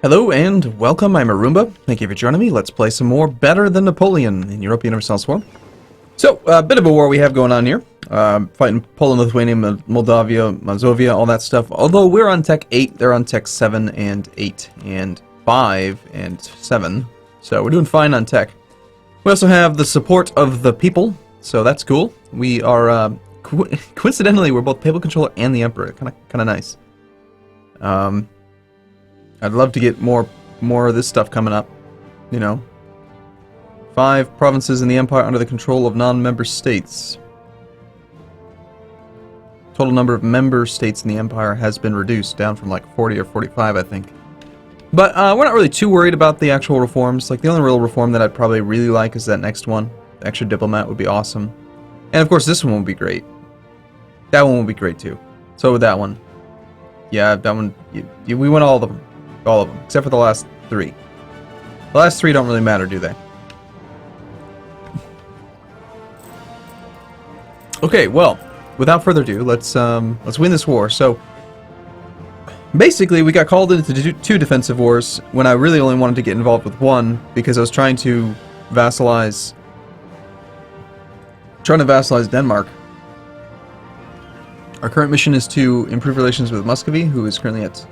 Hello and welcome, I'm Arumba. Thank you for joining me. Let's play some more Better Than Napoleon in Europa Universalis IV. So, a bit of a war we have going on here. Fighting Poland, Lithuania, Moldavia, Mazovia, all that stuff. Although we're on Tech 8, they're on Tech 7 and 8 and 5 and 7. So we're doing fine on Tech. We also have the support of the people, so that's cool. We are, coincidentally, we're both Papal Controller and the Emperor. Kind of nice. I'd love to get more of this stuff coming up, you know. 5 provinces in the Empire under the control of non-member states. Total number of member states in the Empire has been reduced, down from like 40 or 45, I think. But we're not really too worried about the actual reforms. Like, the only real reform that I'd probably really like is that next one. The extra diplomat would be awesome. And of course, this one would be great. That one would be great too. So would that one. Yeah, that one, we want all of them. All of them, except for the last 3. The last 3 don't really matter, do they? Okay, well, without further ado, let's win this war. So, basically, we got called into 2 defensive wars when I really only wanted to get involved with 1 because I was trying to vassalize Denmark. Our current mission is to improve relations with Muscovy, who is currently at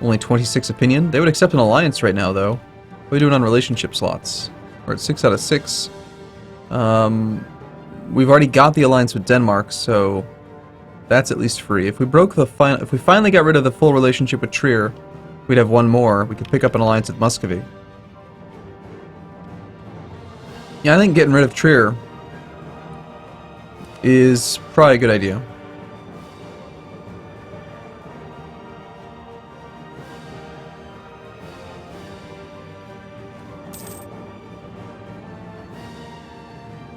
only 26 opinion. They would accept an alliance right now, though. What are we doing on relationship slots? We're at 6 out of 6. We've already got the alliance with Denmark, so that's at least free. If we if we finally got rid of the full relationship with Trier, we'd have 1 more. We could pick up an alliance with Muscovy. Yeah, I think getting rid of Trier is probably a good idea.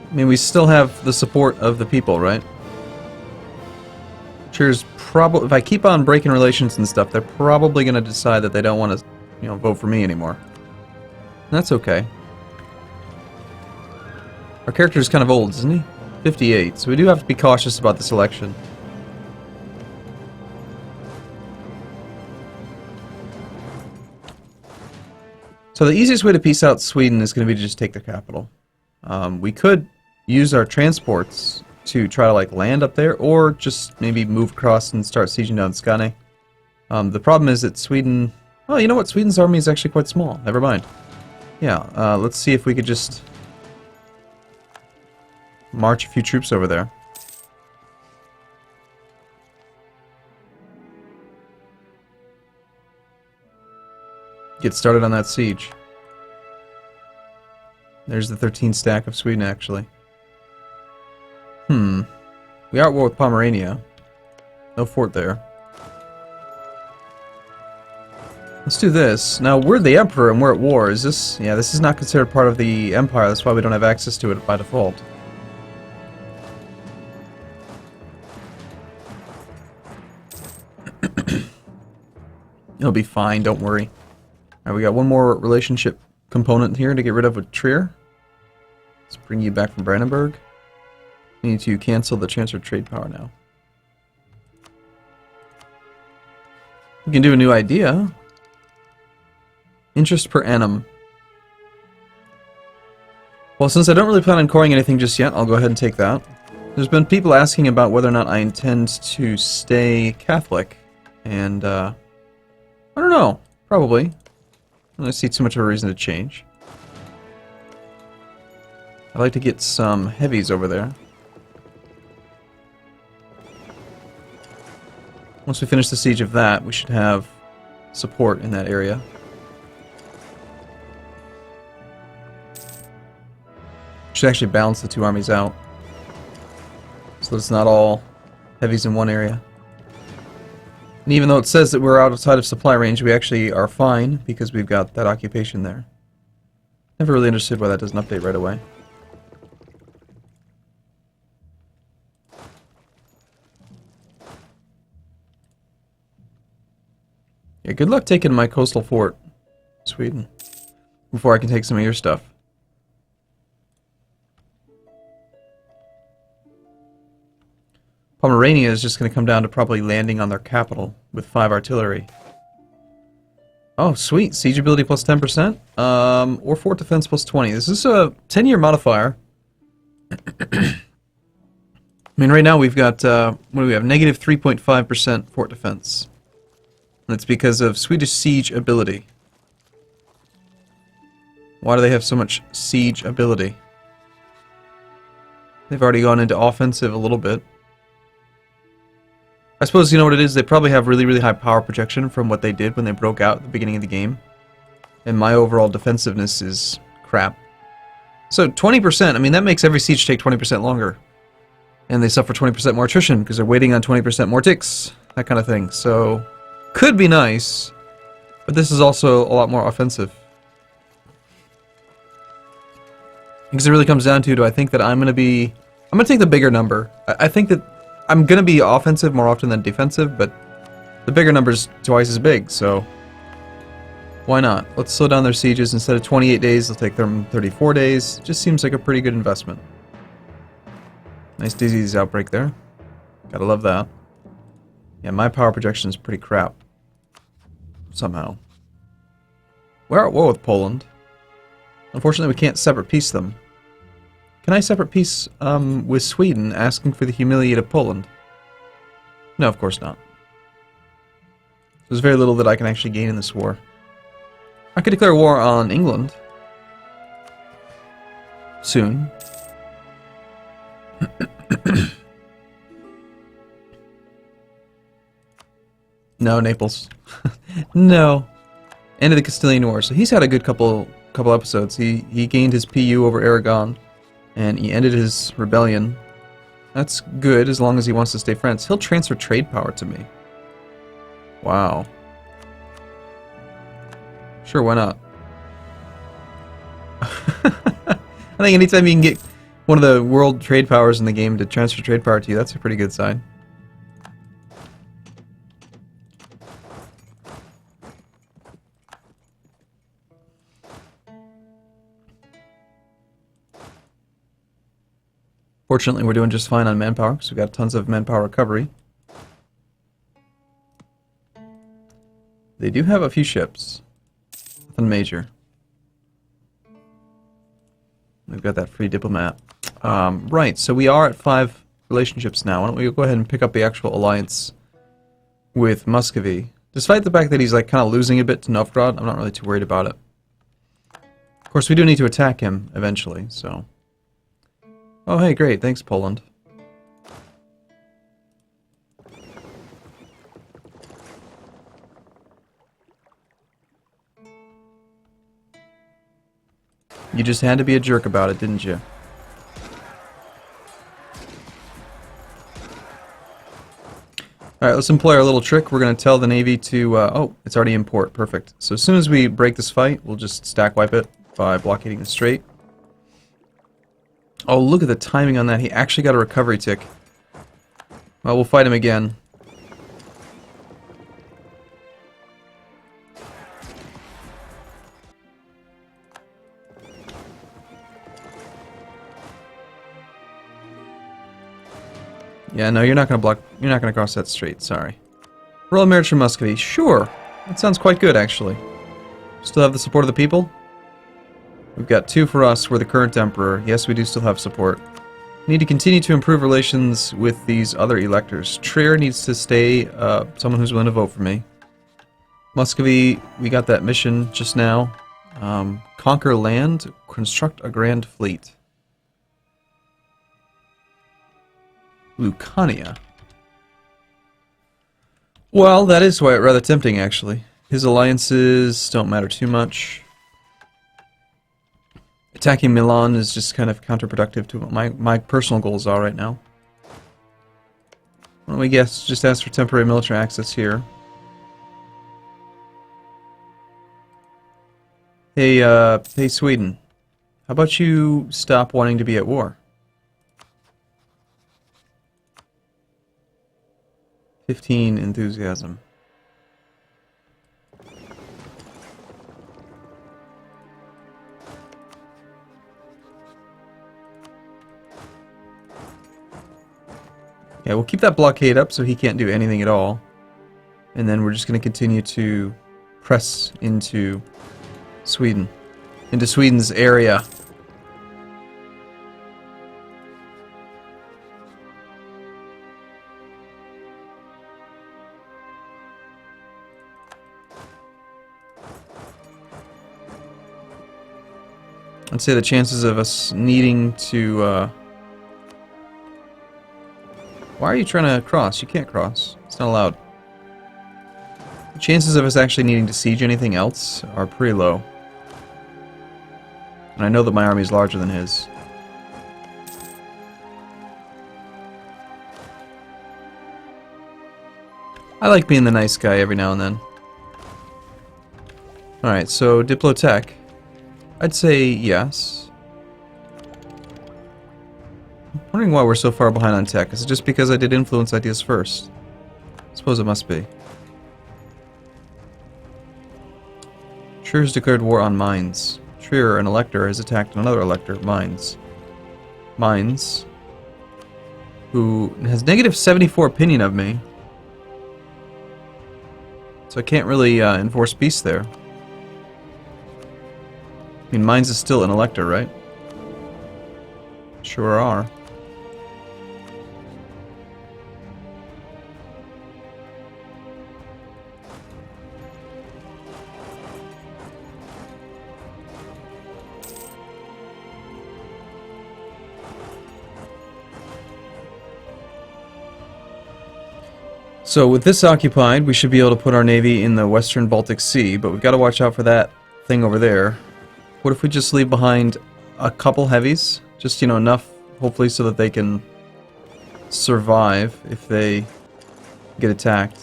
I mean, we still have the support of the people, right? Trier's probably, if I keep on breaking relations and stuff, they're probably going to decide that they don't want to, you know, vote for me anymore. And that's okay. Our character is kind of old, isn't he? 58, so we do have to be cautious about this election. So the easiest way to peace out Sweden is going to be to just take their capital. We could use our transports to try to like land up there, or just maybe move across and start sieging down Skane. The problem is that Sweden... Oh, you know what? Sweden's army is actually quite small. Never mind. Yeah, let's see if we could just march a few troops over there. Get started on that siege. There's the 13 stack of Sweden, actually. We are at war with Pomerania. No fort there. Let's do this. Now, we're the Emperor and we're at war. Is this... Yeah, this is not considered part of the Empire. That's why we don't have access to it by default. It'll be fine, don't worry. Alright, we got 1 more relationship component here to get rid of with Trier. Let's bring you back from Brandenburg. We need to cancel the transfer of trade power now. We can do a new idea. Interest per annum. Well, since I don't really plan on coring anything just yet, I'll go ahead and take that. There's been people asking about whether or not I intend to stay Catholic. And, I don't know. Probably. I don't see too much of a reason to change. I'd like to get some heavies over there. Once we finish the siege of that, we should have support in that area. Should actually balance the 2 armies out, so that it's not all heavies in one area. And even though it says that we're outside of supply range, we actually are fine because we've got that occupation there. Never really understood why that doesn't update right away. Yeah, good luck taking my coastal fort, Sweden, before I can take some of your stuff. Pomerania is just going to come down to probably landing on their capital with 5 artillery. Oh, sweet. Siege ability plus 10%. Or fort defense plus 20. This is a 10-year modifier. I mean, right now we've got, what do we have? Negative 3.5% fort defense. That's because of Swedish siege ability. Why do they have so much siege ability? They've already gone into offensive a little bit. I suppose you know what it is? They probably have really, really high power projection from what they did when they broke out at the beginning of the game. And my overall defensiveness is crap. So 20%, I mean, that makes every siege take 20% longer. And they suffer 20% more attrition because they're waiting on 20% more ticks. That kind of thing. So, could be nice. But this is also a lot more offensive. Because it really comes down to, do I think that I'm going to take the bigger number. I think that I'm going to be offensive more often than defensive, but the bigger number's twice as big, so why not? Let's slow down their sieges. Instead of 28 days, they'll take them 34 days. Just seems like a pretty good investment. Nice disease outbreak there. Gotta love that. Yeah, my power projection is pretty crap. Somehow. We're at war with Poland. Unfortunately, we can't separate peace them. Can I separate peace with Sweden, asking for the humiliated Poland? No, of course not. There's very little that I can actually gain in this war. I could declare war on England. Soon. No, Naples. No. End of the Castilian War. So he's had a good couple episodes. He gained his PU over Aragon. And he ended his rebellion. That's good, as long as he wants to stay friends. He'll transfer trade power to me. Wow. Sure, why not? I think anytime you can get one of the world trade powers in the game to transfer trade power to you, that's a pretty good sign. Fortunately, we're doing just fine on manpower, because we've got tons of manpower recovery. They do have a few ships. Nothing major. We've got that free diplomat. Right, so we are at 5 relationships now. Why don't we go ahead and pick up the actual alliance with Muscovy. Despite the fact that he's like kind of losing a bit to Novgorod, I'm not really too worried about it. Of course, we do need to attack him eventually, so... Oh, hey, great. Thanks, Poland. You just had to be a jerk about it, didn't you? Alright, let's employ our little trick. We're going to tell the Navy to... oh, it's already in port. Perfect. So as soon as we break this fight, we'll just stack wipe it by blockading the strait. Oh, look at the timing on that. He actually got a recovery tick. Well, we'll fight him again. Yeah, no, you're not gonna block. You're not gonna cross that strait. Sorry. Royal Marriage for Muscovy. Sure, that sounds quite good, actually. Still have the support of the people. We've got 2 for us. We're the current emperor. Yes, we do still have support. We need to continue to improve relations with these other electors. Trier needs to stay someone who's willing to vote for me. Muscovy, we got that mission just now. Conquer land, construct a grand fleet. Lucania. Well, that is rather tempting, actually. His alliances don't matter too much. Attacking Milan is just kind of counterproductive to what my personal goals are right now. Why don't we just ask for temporary military access here. Hey, hey Sweden. How about you stop wanting to be at war? 15 enthusiasm. Yeah, we'll keep that blockade up so he can't do anything at all. And then we're just going to continue to press into Sweden, into Sweden's area. I'd say the chances of us needing to, why are you trying to cross? You can't cross. It's not allowed. The chances of us actually needing to siege anything else are pretty low. And I know that my army is larger than his. I like being the nice guy every now and then. Alright, so Diplotech. I'd say yes. I'm wondering why we're so far behind on tech. Is it just because I did influence ideas first? I suppose it must be. Trier has declared war on mines. Trier, an elector, has attacked another elector, Mines. Mines, who has negative 74 opinion of me. So I can't really enforce peace there. I mean, Mines is still an elector, right? Sure are. So with this occupied, we should be able to put our navy in the western Baltic Sea, but we've got to watch out for that thing over there. What if we just leave behind a couple heavies? Just, you know, enough, hopefully, so that they can survive if they get attacked.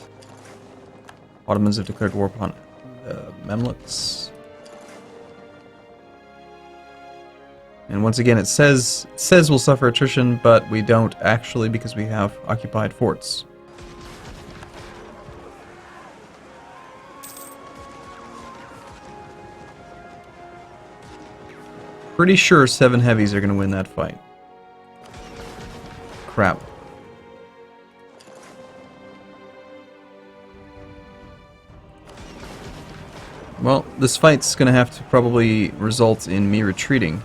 Ottomans have declared war upon Mamluks. And once again, it says we'll suffer attrition, but we don't actually because we have occupied forts. Pretty sure 7 heavies are going to win that fight. Crap. Well, this fight's going to have to probably result in me retreating.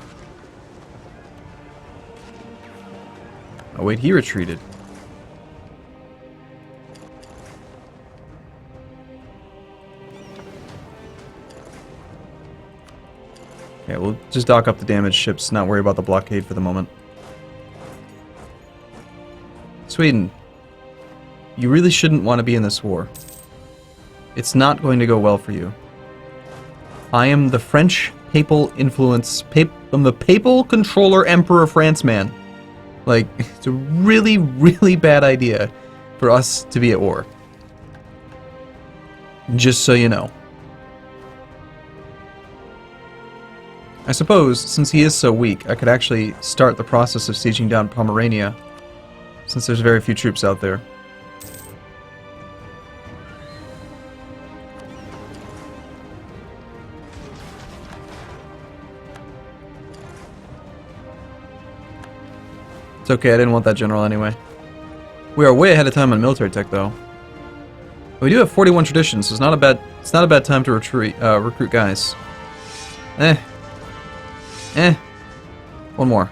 Oh wait, he retreated. Okay, we'll just dock up the damaged ships, not worry about the blockade for the moment. Sweden, you really shouldn't want to be in this war. It's not going to go well for you. I am the French papal influence, I'm the papal controller emperor France man. Like, it's a really, really bad idea for us to be at war. Just so you know. I suppose, since he is so weak, I could actually start the process of sieging down Pomerania, since there's very few troops out there. It's okay, I didn't want that general anyway. We are way ahead of time on military tech, though. We do have 41 traditions, so it's not a bad time to recruit guys. One more.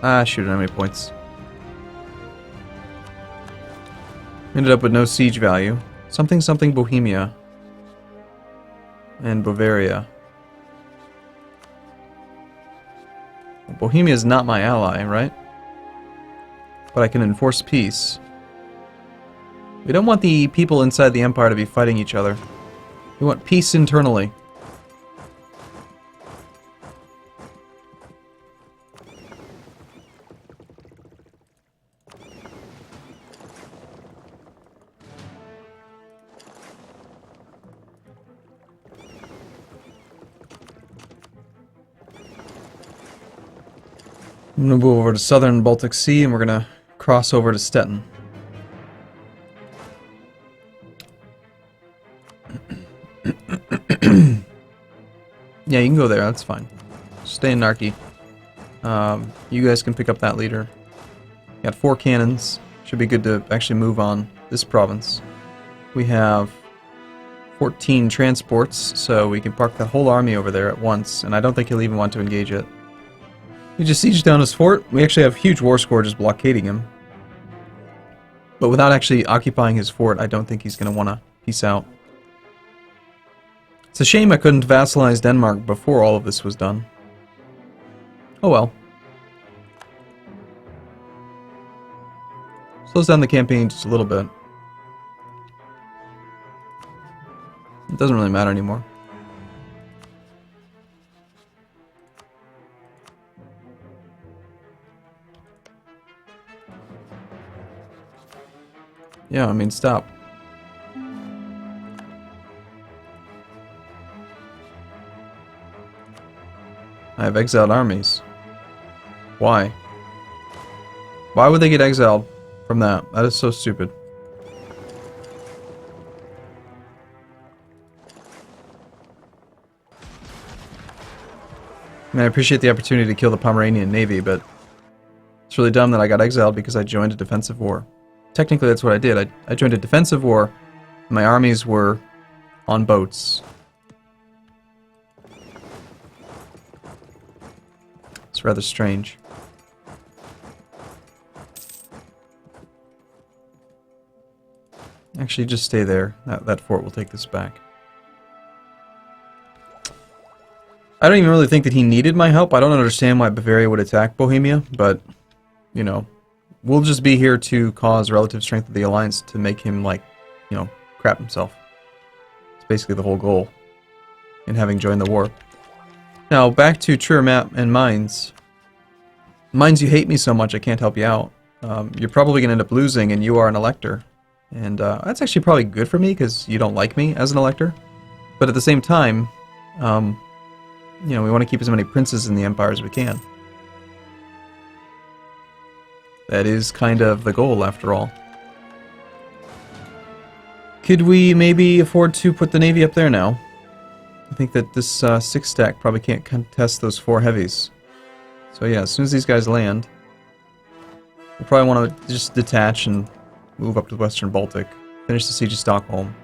Ah, shoot, how many points? Ended up with no siege value. Something something Bohemia. And Bavaria. Well, Bohemia is not my ally, right? But I can enforce peace. We don't want the people inside the empire to be fighting each other. We want peace internally. I'm going to move over to southern Baltic Sea and we're going to cross over to Stettin. Yeah, you can go there, that's fine. Stay in Narki. You guys can pick up that leader. Got 4 cannons. Should be good to actually move on this province. We have 14 transports, so we can park that whole army over there at once, and I don't think he'll even want to engage it. He just sieged down his fort. We actually have huge war score just blockading him. But without actually occupying his fort, I don't think he's going to want to peace out. It's a shame I couldn't vassalize Denmark before all of this was done. Oh well. Slows down the campaign just a little bit. It doesn't really matter anymore. Yeah, I mean, stop. I have exiled armies. Why? Why would they get exiled from that? That is so stupid. I mean, I appreciate the opportunity to kill the Pomeranian Navy, but it's really dumb that I got exiled because I joined a defensive war. Technically, that's what I did. I joined a defensive war. My armies were on boats. It's rather strange. Actually, just stay there. That fort will take this back. I don't even really think that he needed my help. I don't understand why Bavaria would attack Bohemia, but, you know, we'll just be here to cause relative strength of the alliance to make him, like, you know, crap himself. It's basically the whole goal in having joined the war. Now, back to truer map and mines. Mines, you hate me so much I can't help you out. You're probably going to end up losing, and you are an elector. And that's actually probably good for me, because you don't like me as an elector. But at the same time, you know, we want to keep as many princes in the empire as we can. That is kind of the goal, after all. Could we maybe afford to put the navy up there now? I think that this 6 stack probably can't contest those 4 heavies. So yeah, as soon as these guys land, we'll probably want to just detach and move up to the Western Baltic, finish the siege of Stockholm.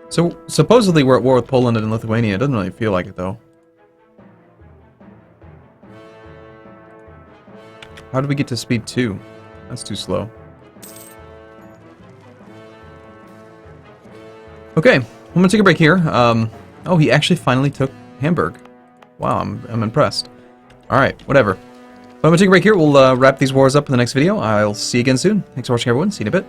So, supposedly we're at war with Poland and Lithuania. It doesn't really feel like it, though. How did we get to speed 2? That's too slow. Okay, I'm gonna take a break here. Oh, he actually finally took Hamburg. Wow, I'm impressed. Alright, whatever. But I'm gonna take a break here. We'll wrap these wars up in the next video. I'll see you again soon. Thanks for watching, everyone. See you in a bit.